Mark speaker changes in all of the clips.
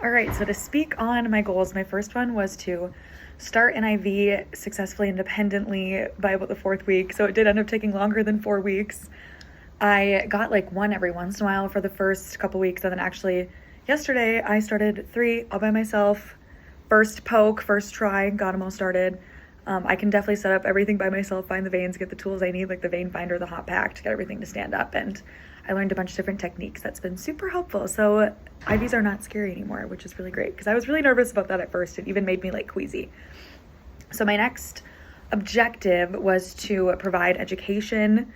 Speaker 1: All right, so to speak on my goals, my first one was to start an IV successfully independently by about the fourth week. So it did end up taking longer than 4 weeks. I got like one every once in a while for the first couple weeks, and then actually yesterday I started 3 all by myself. First poke, first try, got them all started. I can definitely set up everything by myself, find the veins, get the tools I need, like the vein finder, the hot pack, to get everything to stand up. And I learned a bunch of different techniques. That's been super helpful. So IVs are not scary anymore, which is really great because I was really nervous about that at first. It even made me like queasy. So my next objective was to provide education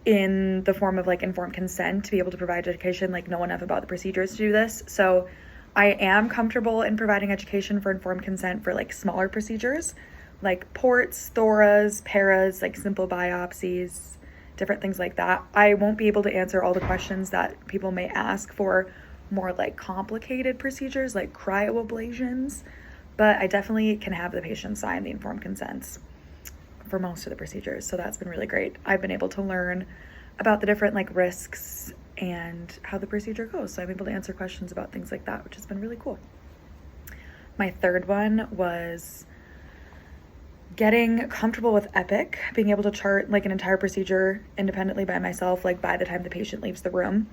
Speaker 1: in the form of like informed consent, to be able to provide education, like know enough about the procedures to do this. So I am comfortable in providing education for informed consent for like smaller procedures, like ports, thoras, paras, like simple biopsies, different things like that. I won't be able to answer all the questions that people may ask for more like complicated procedures like cryoablations, but I definitely can have the patient sign the informed consents for most of the procedures. So that's been really great. I've been able to learn about the different like risks and how the procedure goes. So I'm able to answer questions about things like that, which has been really cool. My third one was getting comfortable with Epic, being able to chart like an entire procedure independently by myself, like by the time the patient leaves the room.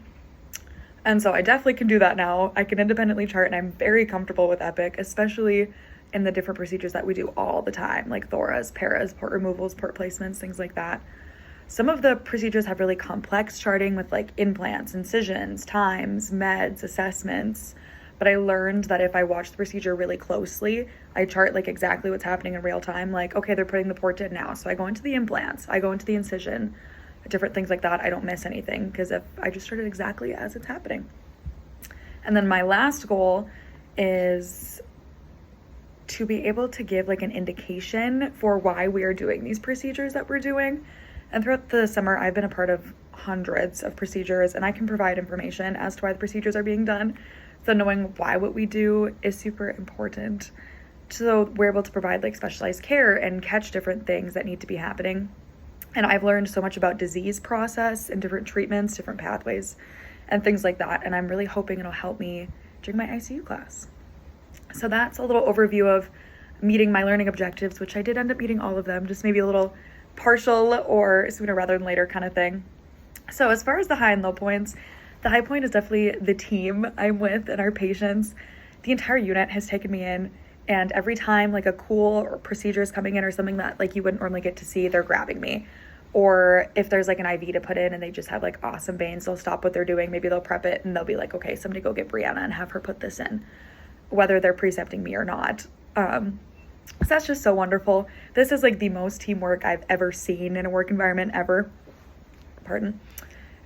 Speaker 1: And so I definitely can do that now. I can independently chart, and I'm very comfortable with Epic, especially in the different procedures that we do all the time, like thoras, paras, port removals, port placements, things like that. Some of the procedures have really complex charting with like implants, incisions, times, meds, assessments. But I learned that if I watch the procedure really closely, I chart like exactly what's happening in real time. Like, okay, they're putting the port in now. So I go into the implants, I go into the incision, different things like that. I don't miss anything because if I just chart it exactly as it's happening. And then my last goal is to be able to give like an indication for why we are doing these procedures that we're doing. And throughout the summer, I've been a part of hundreds of procedures, and I can provide information as to why the procedures are being done. So knowing why what we do is super important. So we're able to provide like specialized care and catch different things that need to be happening. And I've learned so much about disease process and different treatments, different pathways, and things like that. And I'm really hoping it'll help me during my ICU class. So that's a little overview of meeting my learning objectives, which I did end up meeting all of them, just maybe a little partial or sooner rather than later kind of thing. So as far as the high and low points, the high point is definitely the team I'm with and our patients. The entire unit has taken me in, and every time like a cool procedure is coming in or something that like you wouldn't normally get to see, they're grabbing me. Or if there's like an IV to put in and they just have like awesome veins, they'll stop what they're doing. Maybe they'll prep it and they'll be like, okay, somebody go get Brianna and have her put this in, whether they're precepting me or not. So that's just so wonderful. This is like the most teamwork I've ever seen in a work environment ever. Pardon.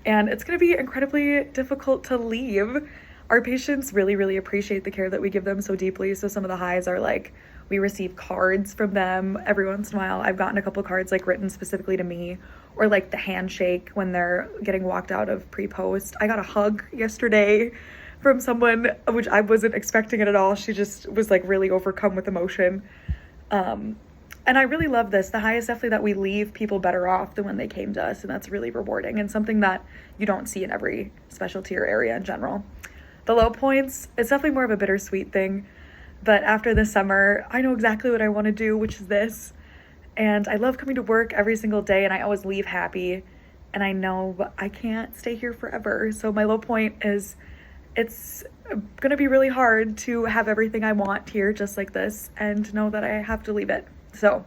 Speaker 1: And it's going to be incredibly difficult to leave. Our patients really, really appreciate the care that we give them so deeply. So some of the highs are like, we receive cards from them every once in a while. I've gotten a couple cards like written specifically to me, or like the handshake when they're getting walked out of pre-post. I got a hug yesterday from someone, which I wasn't expecting it at all. She just was like really overcome with emotion. And I really love this. The high is definitely that we leave people better off than when they came to us. And that's really rewarding and something that you don't see in every specialty or area in general. The low points, it's definitely more of a bittersweet thing. But after this summer, I know exactly what I want to do, which is this. And I love coming to work every single day, and I always leave happy. And I know I can't stay here forever. So my low point is it's going to be really hard to have everything I want here just like this and know that I have to leave it. So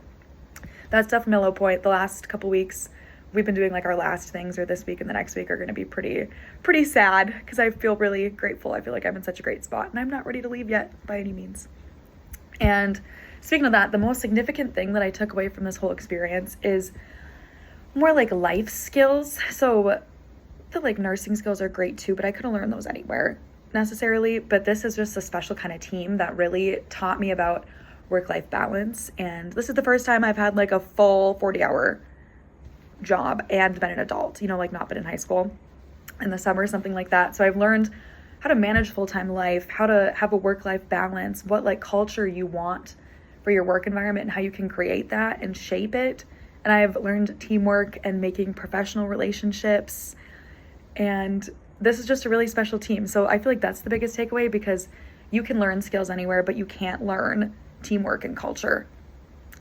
Speaker 1: that's definitely my low point. The last couple weeks we've been doing like our last things, or this week and the next week are going to be pretty sad because I feel really grateful. I feel like I'm in such a great spot and I'm not ready to leave yet by any means. And speaking of that, the most significant thing that I took away from this whole experience is more like life skills. So the like nursing skills are great too, but I couldn't learn those anywhere necessarily. But this is just a special kind of team that really taught me about work-life balance. And this is the first time I've had like a full 40-hour job and been an adult, like not been in high school in the summer, something like that. So I've learned how to manage full-time life, how to have a work-life balance, what like culture you want for your work environment and how you can create that and shape it. And I've learned teamwork and making professional relationships. And this is just a really special team. So I feel like that's the biggest takeaway, because you can learn skills anywhere, but you can't learn teamwork and culture.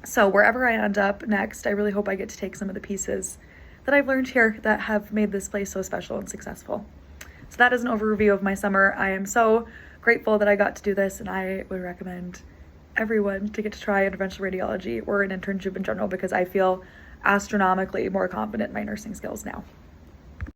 Speaker 1: So wherever I end up next, I really hope I get to take some of the pieces that I've learned here that have made this place so special and successful. So that is an overview of my summer. I am so grateful that I got to do this, and I would recommend everyone to get to try interventional radiology or an internship in general, because I feel astronomically more confident in my nursing skills now.